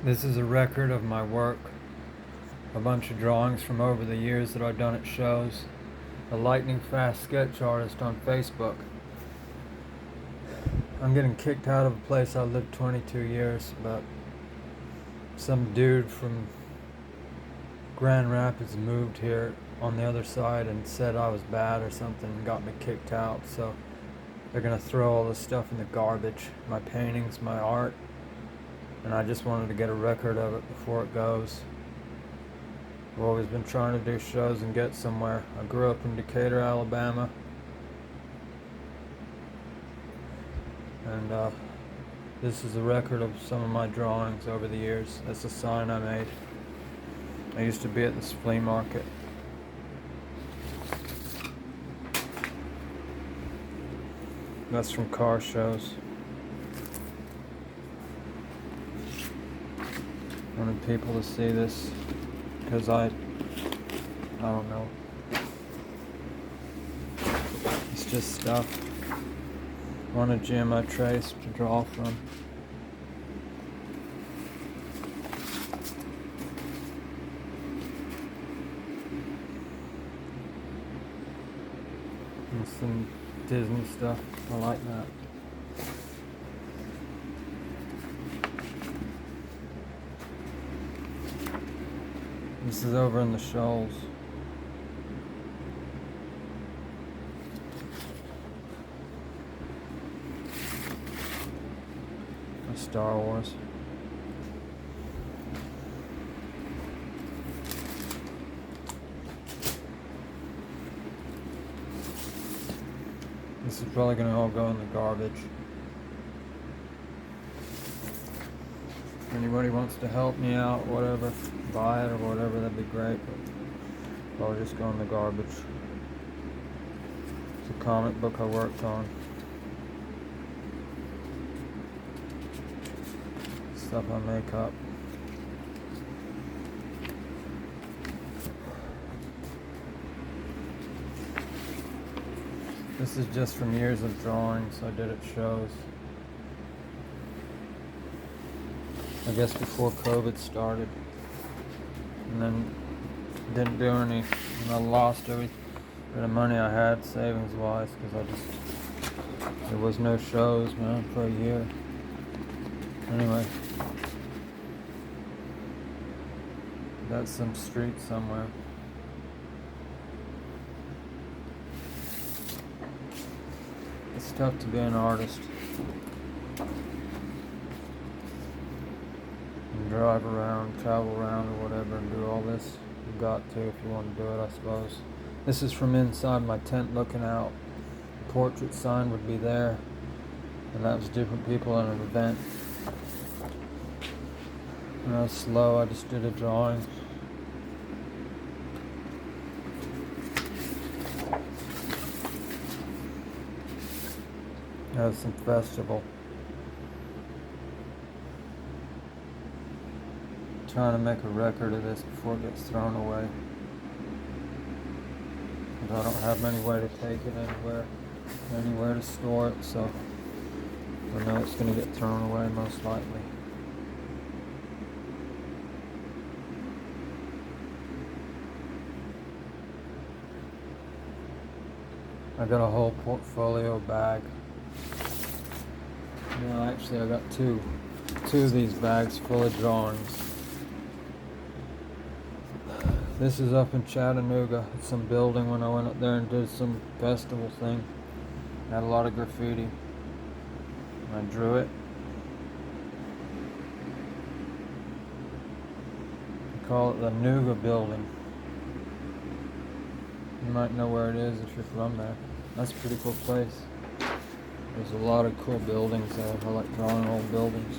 This is a record of my work, a bunch of drawings from over the years that I've done at shows. A lightning fast sketch artist on Facebook. I'm getting kicked out of a place I lived 22 years, but some dude from Grand Rapids moved here on the other side and said I was bad or something and got me kicked out, so they're gonna throw all this stuff in the garbage. My paintings, my art, and I just wanted to get a record of it before it goes. I've always been trying to do shows and get somewhere. I grew up in Decatur, Alabama, and this is a record of some of my drawings over the years. That's a sign I made. I used to be at this flea market. That's from car shows. Wanted people to see this because I don't know. It's just stuff. On a gym I traced to draw from. And some Disney stuff. I like that. This is over in the Shoals. Star Wars. This is probably gonna all go in the garbage. If anybody wants to help me out, whatever, buy it or whatever, that'd be great, but I'll just go in the garbage. It's a comic book I worked on. Stuff I make up. This is just from years of drawings I did at shows. I guess before COVID started. And then didn't do any, and I lost every bit of money I had savings wise because there was no shows, man, for a year. Anyway. That's some street somewhere. It's tough to be an artist. And drive around, travel around or whatever and do all this. You've got to if you want to do it, I suppose. This is from inside my tent looking out. The portrait sign would be there. And that was different people in an event. When I was slow, I just did a drawing. That was some festival. Trying to make a record of this before it gets thrown away. Because I don't have any way to take it anywhere to store it, so I know it's going to get thrown away most likely. I got a whole portfolio bag. No, actually I got two of these bags full of drawings. This is up in Chattanooga. It's some building when I went up there and did some festival thing. Had a lot of graffiti. I drew it. They call it the Nooga building. You might know where it is if you're from there. That's a pretty cool place. There's a lot of cool buildings there. I like drawing old buildings.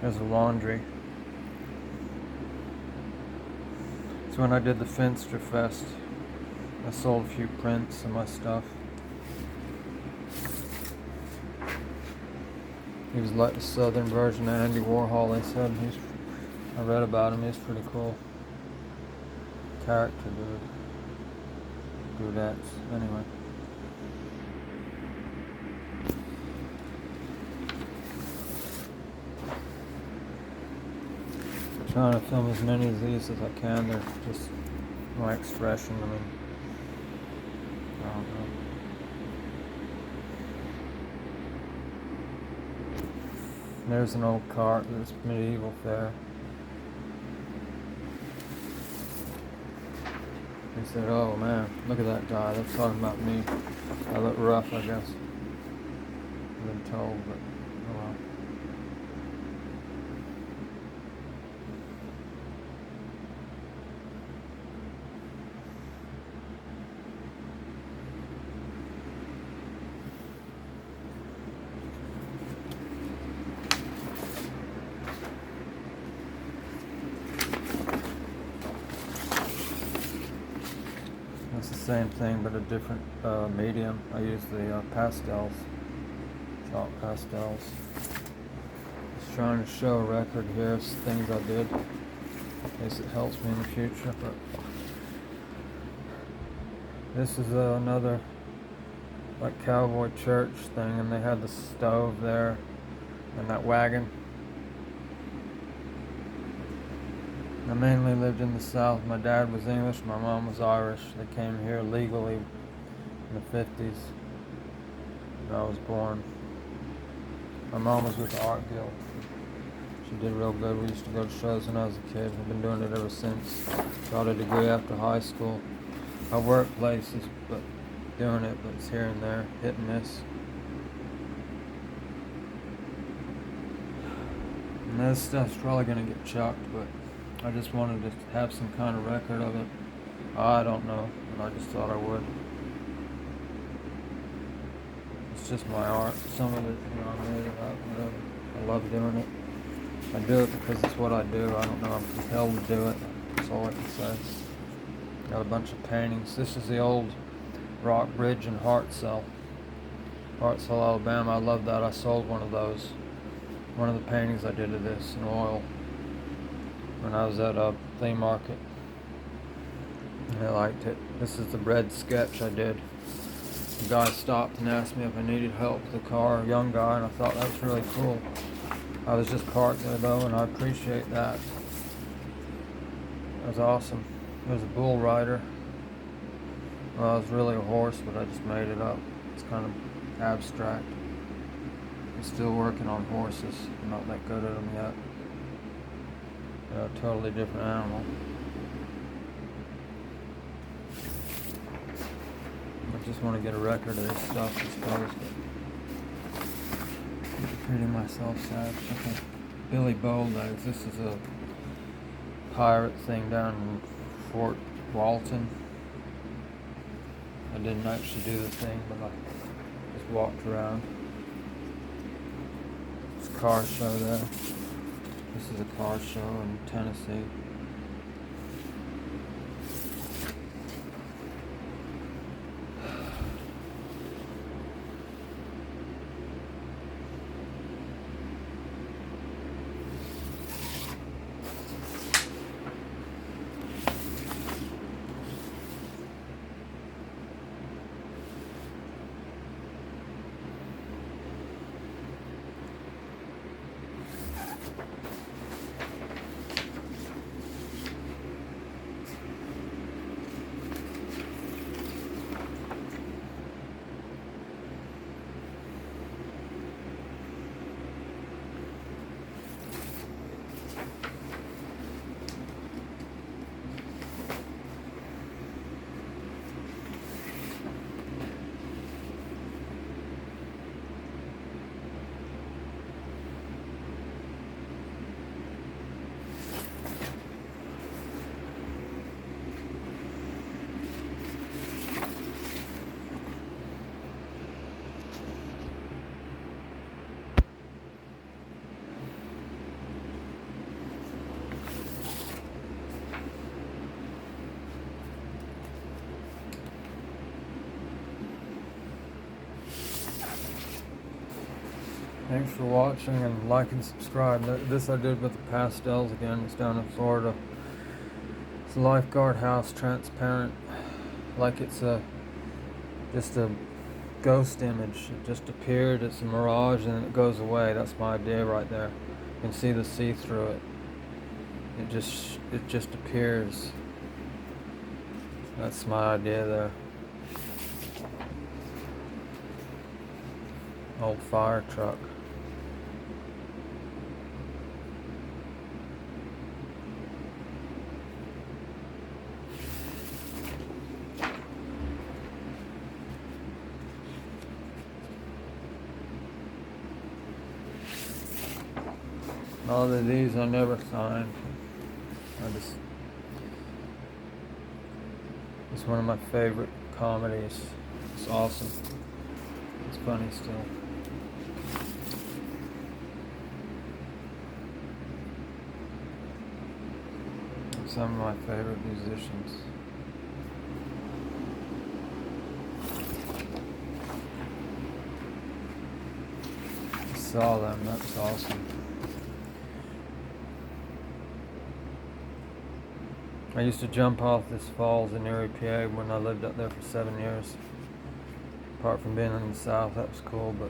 There's a laundry. It's when I did the Finster Fest. I sold a few prints of my stuff. He was like the southern version of Andy Warhol, they said. I read about him, he's pretty cool. Character dude. Dudettes. Anyway. trying to film as many of these as I can. They're just my expression. I mean, I don't know. There's an old cart that's medieval fair. He said, "Oh man, look at that guy. They're talking about me. I look rough, I guess." I've been told, but oh well. It's the same thing, but a different medium. I use the pastels, chalk pastels. Just trying to show a record here of things I did, in case it helps me in the future. But this is another like cowboy church thing, and they had the stove there and that wagon. I mainly lived in the South. My dad was English, my mom was Irish. They came here legally in the 50s when I was born. My mom was with the Art Guild. She did real good. We used to go to shows when I was a kid. I've been doing it ever since. Got a degree after high school. I worked places, but doing it, but it's here and there, hit and miss. And this stuff's probably gonna get chucked, but I just wanted to have some kind of record of it. I don't know, but I just thought I would. It's just my art. Some of it, I made it up, whatever. I love doing it. I do it because it's what I do. I don't know, I'm compelled to do it. That's all I can say. Got a bunch of paintings. This is the old Rock Bridge in Hartselle, Alabama. I love that. I sold one of those. One of the paintings I did of this in oil when I was at a flea market. And I liked it. This is the bread sketch I did. The guy stopped and asked me if I needed help with the car, a young guy, and I thought that was really cool. I was just parked there though, and I appreciate that. That was awesome. It was a bull rider. Well, it was really a horse, but I just made it up. It's kind of abstract. I'm still working on horses. I'm not that good at them yet. They're a totally different animal. I just want to get a record of this stuff, I suppose. But treating myself sad. Okay. Billy Bowlegs. This is a pirate thing down in Fort Walton. I didn't actually do the thing, but I just walked around. There's a car show there. This is a car show in Tennessee. Thanks for watching, and like and subscribe. This I did with the pastels again. It's down in Florida. It's a lifeguard house, transparent, like it's just a ghost image. It just appeared. It's a mirage, and then it goes away. That's my idea right there. You can see the see through it. it just appears. That's my idea there. Old fire truck. All of these I never signed. It's one of my favorite comedies. It's awesome. It's funny still. Some of my favorite musicians. I saw them. That's awesome. I used to jump off this falls in Erie, PA when I lived up there for 7 years. Apart from being in the South, that was cool, but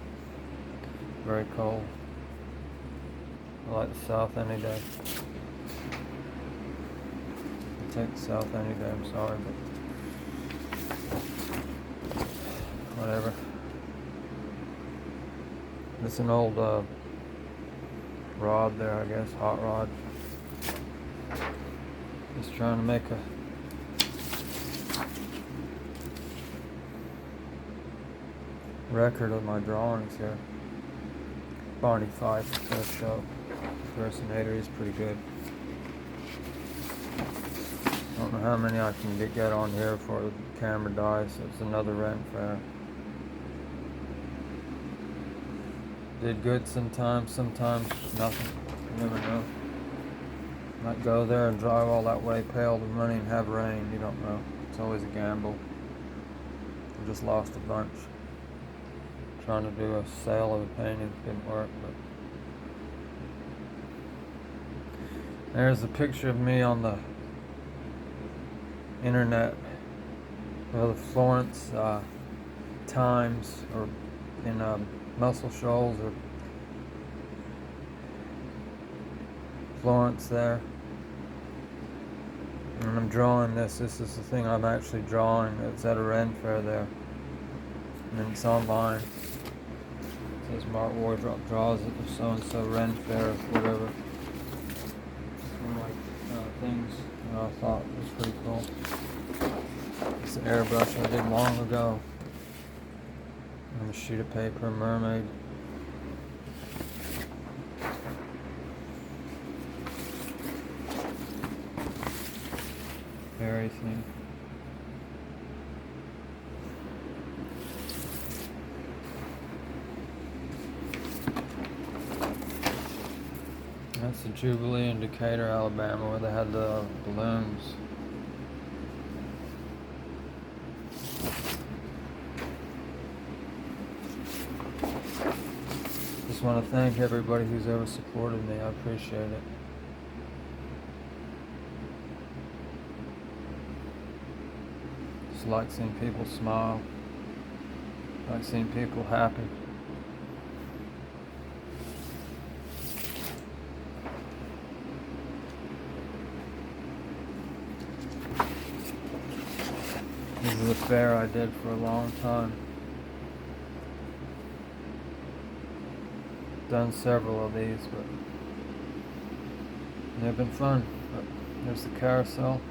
very cold. I like the South any day. I take the South any day, I'm sorry, but whatever. It's an old rod there, I guess, hot rod. Just trying to make a record of my drawings here. Barney Fife first show. Impersonator, he's pretty good. I don't know how many I can get on here before the camera dies. So it's another rent fair. Did good sometimes nothing. You never know. Might go there and drive all that way, pay all the money and have rain. You don't know. It's always a gamble. I just lost a bunch. Trying to do a sale of a painting, didn't work, but there's a picture of me on the internet of the Florence Times, or in Muscle Shoals, or Florence there. And I'm drawing this. This is the thing I'm actually drawing. It's at a Ren Fair there. And it's online. It says Mark Wardrop draws at the so-and-so Ren Fair, whatever. Some like things that I thought was pretty cool. It's an airbrush I did long ago. On a sheet of paper, mermaid. Fairy thing. That's the Jubilee in Decatur, Alabama, where they had the balloons. Just want to thank everybody who's ever supported me. I appreciate it. Just like seeing people smile. Like seeing people happy. This is a fair I did for a long time. Done several of these, but they've been fun. But there's the carousel.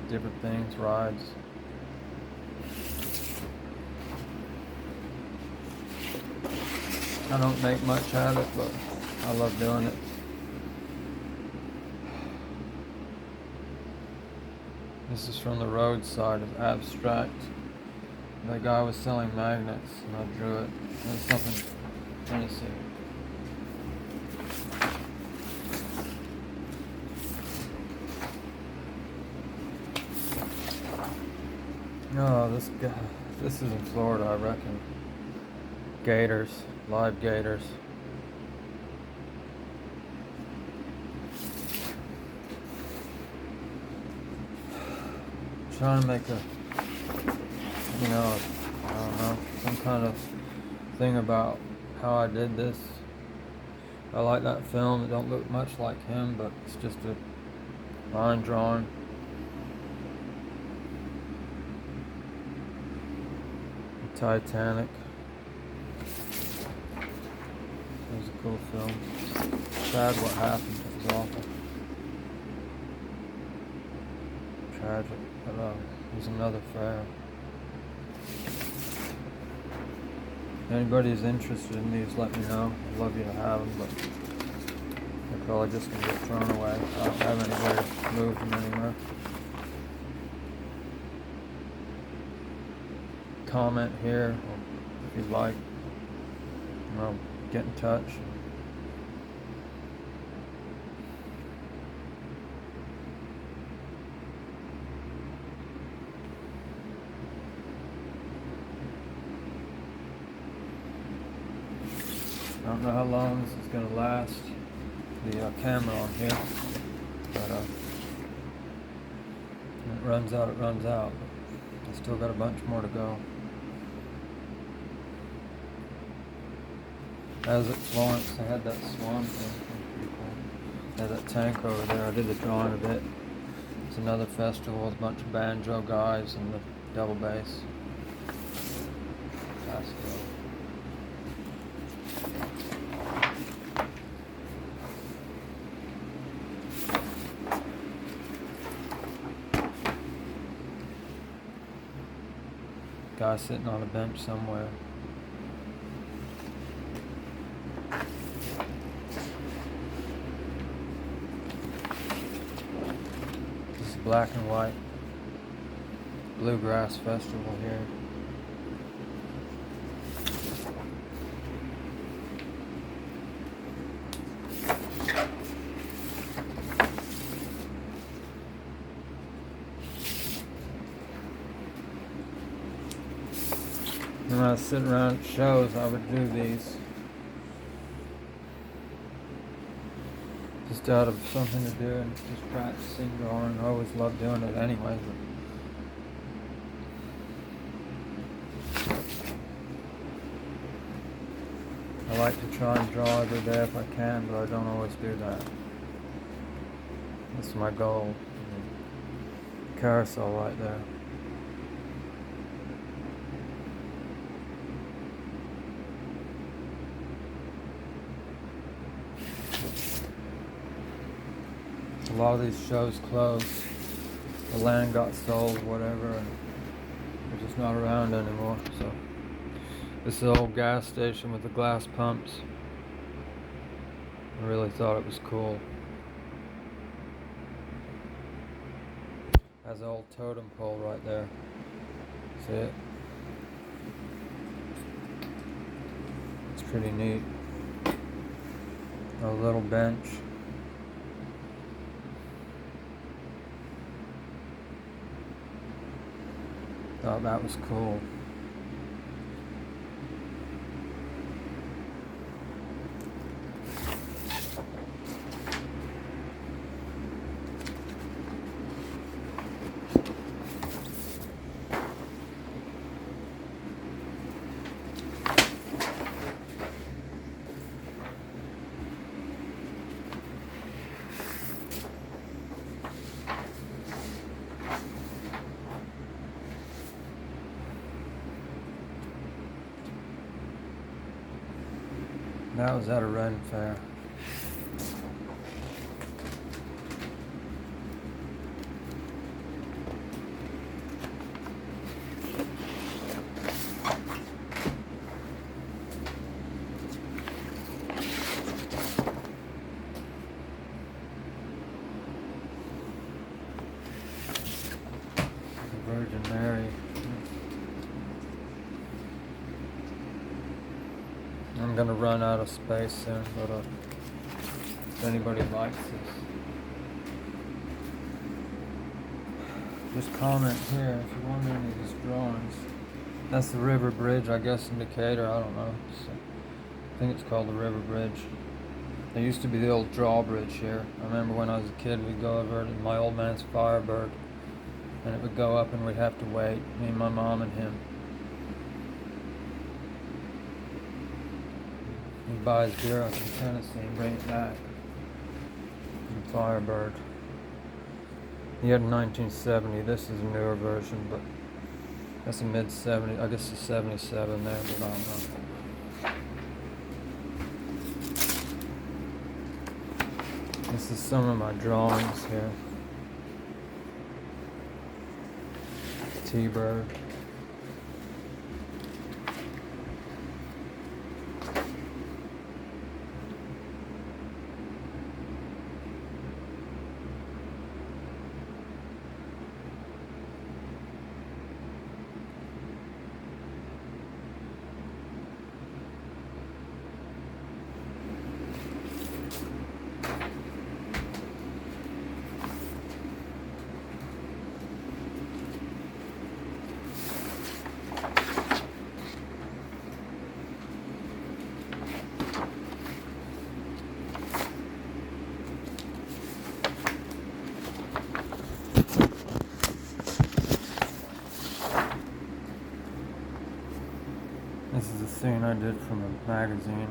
Different things, rides. I don't make much out of it, but I love doing it. This is from the roadside of Abstract. That guy was selling magnets, and I drew it. There's something, let me see. No, this is in Florida, I reckon. Gators, live gators. Trying to make a, I don't know, some kind of thing about how I did this. I like that film. It don't look much like him, but it's just a line drawing. Titanic. It was a cool film. Sad what happened. It was awful. Tragic. But it was another fair. If anybody's interested in these, let me know. I'd love you to have them, but they're probably just going to get thrown away. I don't have anywhere to move them anywhere. Comment here if you'd like. I'll get in touch. I don't know how long this is going to last, the camera on here, but when it runs out, it runs out. I still got a bunch more to go. As at Florence, they had that swan thing. Pretty cool. They had that tank over there. I did the drawing of it. It's another festival with a bunch of banjo guys and the double bass. Festival. Guy sitting on a bench somewhere. This is Black and White Bluegrass Festival here. When I was sitting around at shows, I would do these. Just out of something to do and just practicing drawing. I always loved doing it anyway. I like to try and draw every day if I can, but I don't always do that. That's my goal. Carousel right there. A lot of these shows closed. The land got sold, whatever, and they're just not around anymore. So this is the old gas station with the glass pumps. I really thought it was cool. Has an old totem pole right there. See it? It's pretty neat. A little bench. Thought that was cool. That was at a Ren fair. The Virgin Mary. I'm gonna run out of space soon, but if anybody likes this, just comment here if you want any of these drawings. That's the river bridge, I guess, in Decatur. I don't know. I think it's called the river bridge. There used to be the old drawbridge here. I remember when I was a kid, we'd go over in my old man's Firebird, and it would go up and we'd have to wait, me and my mom and him. He buys beer up in Tennessee and brings it back. And Firebird. He had a 1970. This is a newer version, but that's a mid 70. I guess it's 77 there, but I don't know. This is some of my drawings here. T-Bird. This is a scene I did from a magazine.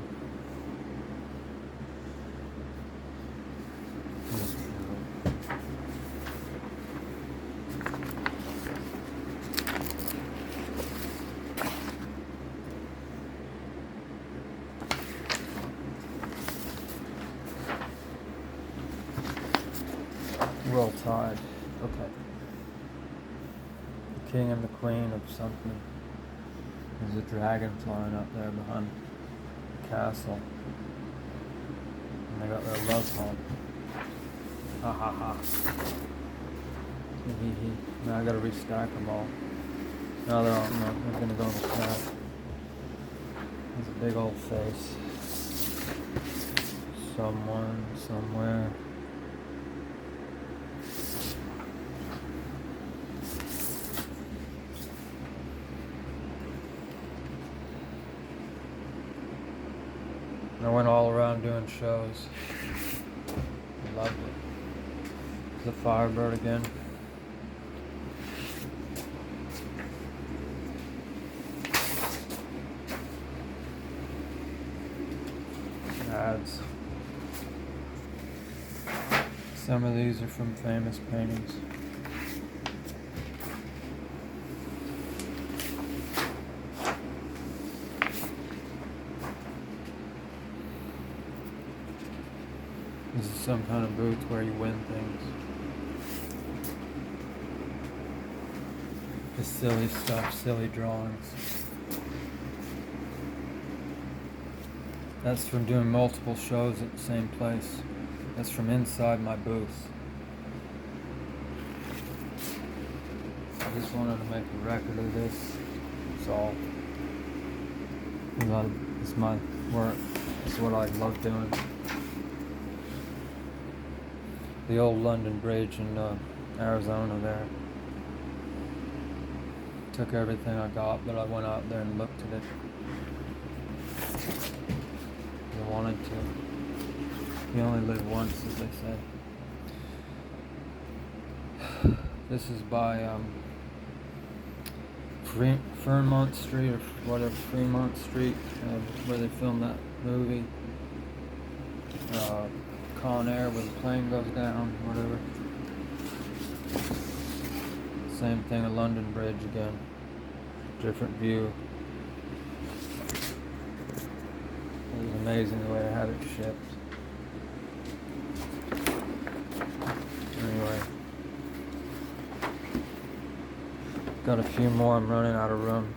Roll Tide. Okay. The king and the queen of something. There's a dragon flying up there behind the castle. And they got their love home. Ha ha ha. Hee hee hee. Now I gotta restack them all. Now they're all, no, they're gonna go in the cat. There's a big old face. Someone, somewhere. I went all around doing shows. Loved it. The Firebird again. Ads. Some of these are from famous paintings. This is some kind of booth where you win things. Just silly stuff, silly drawings. That's from doing multiple shows at the same place. That's from inside my booth. I just wanted to make a record of this. It's all. It's my work. It's what I love doing. The old London Bridge in Arizona there. Took everything I got, but I went out there and looked at it. I wanted to. You only live once, as they say. This is by Fremont Street, or whatever, Fremont Street, where they filmed that movie. Con Air, where the plane goes down, whatever. Same thing, a London Bridge again. Different view. It was amazing the way I had it shipped. Anyway. Got a few more, I'm running out of room.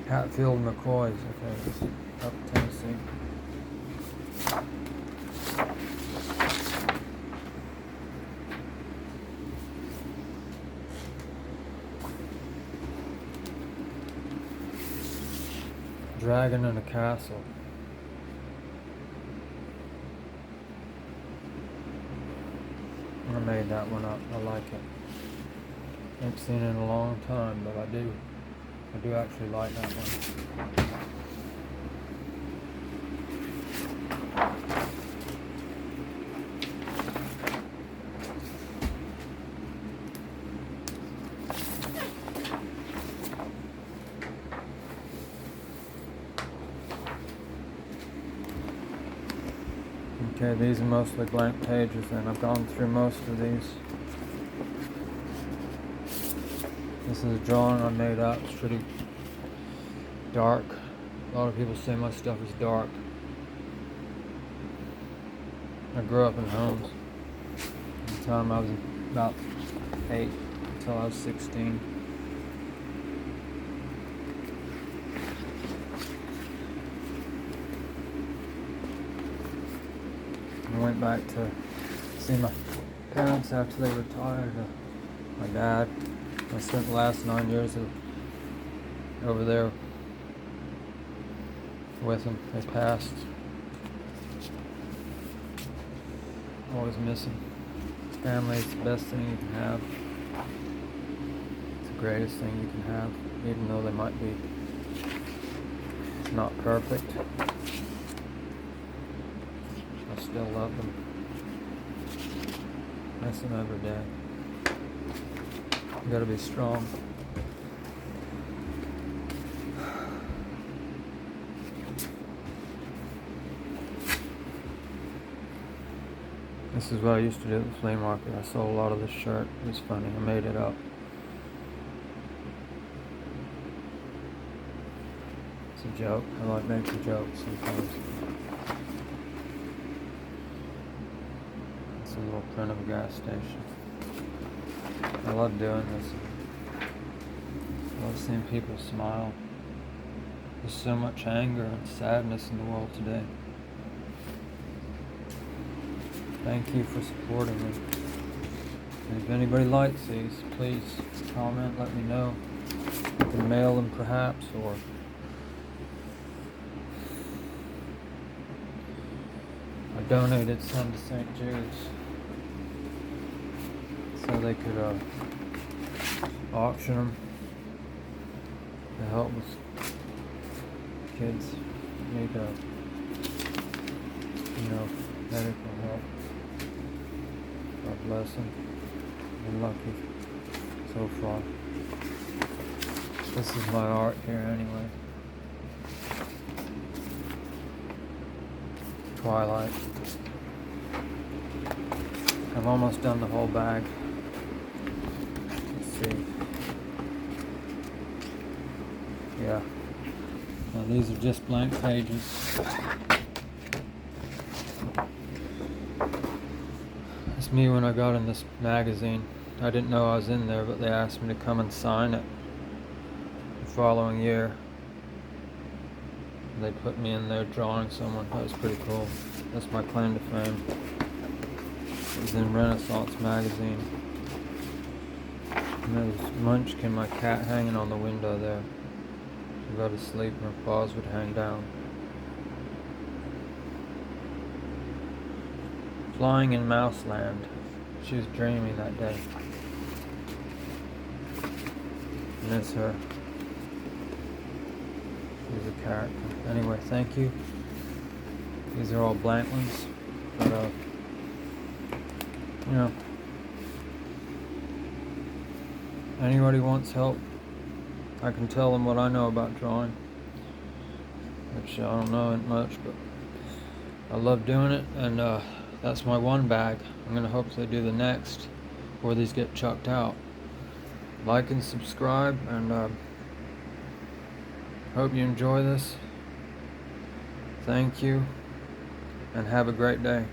Hatfield McCoy's, okay, this is up Tennessee. Dragon in a castle. I made that one up. I like it. Ain't seen it in a long time, but I do actually like that one. Okay, these are mostly blank pages, and I've gone through most of these. This is a drawing I made up. It's pretty dark. A lot of people say my stuff is dark. I grew up in homes. At the time I was about 8 until I was 16. I went back to see my parents after they retired. My dad. I spent the last 9 years over there with them. They passed. Always miss them. Family is the best thing you can have. It's the greatest thing you can have, even though they might be not perfect. I still love them. Miss them every day. You gotta be strong. This is what I used to do at the flea market. I sold a lot of this shirt. It was funny. I made it up. It's a joke. I like making jokes sometimes. It's a little print of a gas station. I love doing this. I love seeing people smile. There's so much anger and sadness in the world today. Thank you for supporting me. And if anybody likes these, please comment, let me know. I can mail them perhaps, or I donated some to St. Jude's so they could auction them to help with kids who need medical help. God bless them. Been lucky so far. This is my art here anyway. Twilight. I've almost done the whole bag. Let's see. Yeah. Now these are just blank pages. It's me when I got in this magazine. I didn't know I was in there, but they asked me to come and sign it the following year. They put me in there drawing someone. That was pretty cool. That's my claim to fame. It was in Renaissance magazine. And there was Munchkin, my cat, hanging on the window there. She'd go to sleep and her paws would hang down. Flying in Mouseland. She was dreaming that day. And it's her. She's a character. Anyway, thank you. These are all blank ones. But, anybody wants help, I can tell them what I know about drawing. Which I don't know much, but I love doing it, and that's my one bag. I'm gonna hopefully do the next before these get chucked out. Like and subscribe, and hope you enjoy this. Thank you, and have a great day.